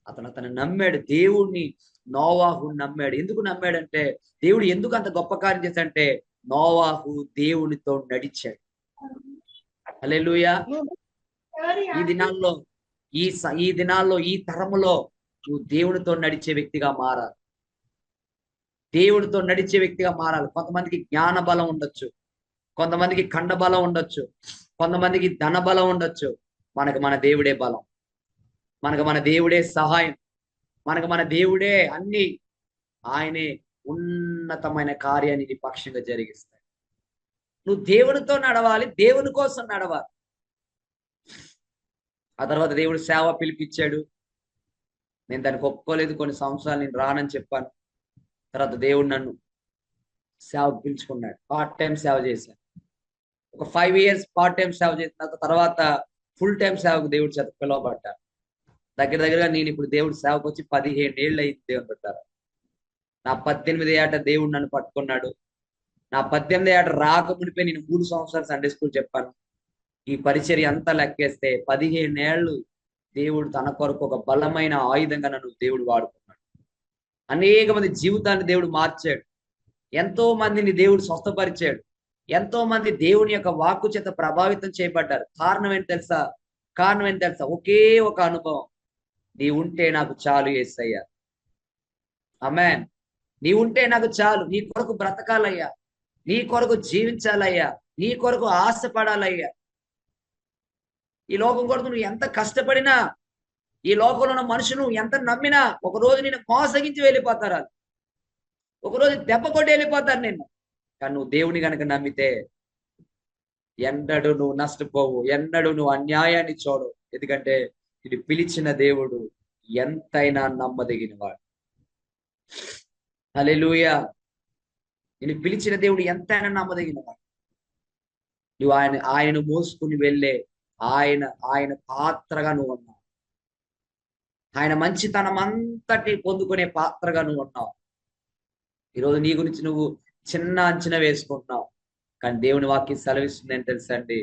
అతను నమ్మాడు దేవుణ్ణి, నోవాహుని నమ్మాడు. ఎందుకు నమ్మాడంటే, దేవుడు ఎందుకు అంత గొప్ప కార్యం చేశాడంటే, నోవాహు దేవునితో నడిచాడు. హల్లెలూయా. ఈ దినాల్లో ఈ దినాల్లో ఈ తరములో నువ్వు దేవునితో నడిచే వ్యక్తిగా మారాలి. దేవునితో నడిచే వ్యక్తిగా మారాలి. కొంతమందికి జ్ఞాన బలం ఉండొచ్చు, కొంతమందికి ఖండ బలం ఉండొచ్చు, కొంతమందికి ధన బలం ఉండొచ్చు. మనకు మన దేవుడే బలం, మనకు మన దేవుడే సహాయం, మనకు మన దేవుడే అన్ని. ఆయనే ఉన్నతమైన కార్యాన్ని నీ పక్షంగా జరిగిస్తాడు. నువ్వు దేవునితో నడవాలి, దేవుని కోసం నడవాలి. ఆ తర్వాత దేవుడు సేవ పిలిపించాడు. నేను దానికి ఒప్పుకోలేదు, కొన్ని సంవత్సరాలు నేను రానని చెప్పాను. తర్వాత దేవుడు నన్ను సేవ పిలుచుకున్నాడు. పార్ట్ టైం సేవ చేశాను. ఒక 5 years పార్ట్ టైం సేవ చేసిన తర్వాత ఫుల్ టైం సేవకు దేవుడు చేత పిలువబడ్డాను. దగ్గరగా నేను ఇప్పుడు దేవుడు సేవకు వచ్చి 15 ఏళ్ళు అయింది. దేవుని పెట్టారు. నా 18 ఏట దేవుడు నన్ను పట్టుకున్నాడు. నా 18 ఏట రాక మునిపే నేను 3 సంవత్సరాలు సండే స్కూల్ చెప్పాను. ఈ పరిచర్య అంతా లెక్కేస్తే 15 ఏళ్ళు దేవుడు తన కొరకు ఒక బలమైన ఆయుధంగా నన్ను దేవుడు వాడుకున్నాడు. అనేక మంది జీవితాన్ని దేవుడు మార్చాడు. ఎంతో మందిని దేవుడు స్వస్థపరిచాడు. ఎంతో మంది దేవుని యొక్క వాక్కు చేత ప్రభావితం చేయబడ్డారు. కారణం ఏంటి తెలుసా? ఒకే ఒక అనుభవం. నీ ఉంటే నాకు చాలు యేసయ్యా. ఆమేన్. నీ ఉంటే నాకు చాలు. నీ కొరకు బ్రతకాలయ్యా, నీ కొరకు జీవించాలయ్యా, నీ కొరకు ఆశపడాలయ్యా. ఈ లోకం కొరకు నువ్వు ఎంత కష్టపడినా, ఈ లోకంలో ఉన్న మనుషులు ఎంత నమ్మినా ఒకరోజు నేను మోసగించి వెళ్ళిపోతారు. ఒకరోజు దెబ్బ కొట్టి వెళ్ళిపోతారు నిన్ను. కానీ నువ్వు దేవుని గనక నమ్మితే ఎన్నడూ నువ్వు నష్టపోవు, ఎన్నడూ నువ్వు అన్యాయాన్ని చూడవు. ఎందుకంటే ఇది పిలిచిన దేవుడు ఎంతైనా నమ్మదగినవాడు. హల్లెలూయా. నేను పిలిచిన దేవుడు ఎంతైనా నమ్మదగినవాడు. నువ్వు ఆయనను మోసుకుని వెళ్ళే ఆయన పాత్రగా నువ్వు ఉన్నావు. ఆయన మంచితనం అంతటి పొందుకునే పాత్రగా నువ్వు ఉన్నావు. ఈరోజు నీ గురించి నువ్వు చిన్న అంచనా వేసుకుంటున్నావు. కానీ దేవుని వాక్యం సెలవిస్తుంది అని తెలుసా అండి?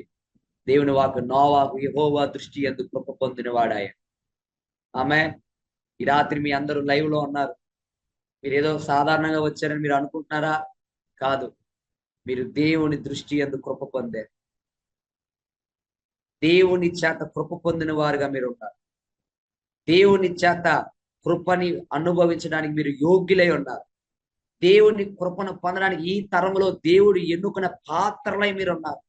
దేవుని వాక్కు నోవాహు యెహోవా దృష్టి యందు కృప పొందినవాడు ఆయన. ఆమేన్. ఈ రాత్రి మీ అందరూ లైవ్ లో ఉన్నారు. మీరు ఏదో సాధారణంగా వచ్చారని మీరు అనుకుంటున్నారా? కాదు. మీరు దేవుని దృష్టి యందు కృప పొందారు. దేవుని చేత కృప పొందిన వారుగా మీరు ఉన్నారు. దేవుని చేత కృపని అనుభవించడానికి మీరు యోగ్యులై ఉన్నారు. దేవుని కృపను పొందడానికి ఈ తరంలో దేవుడు ఎన్నుకున్న పాత్రలై మీరు ఉన్నారు.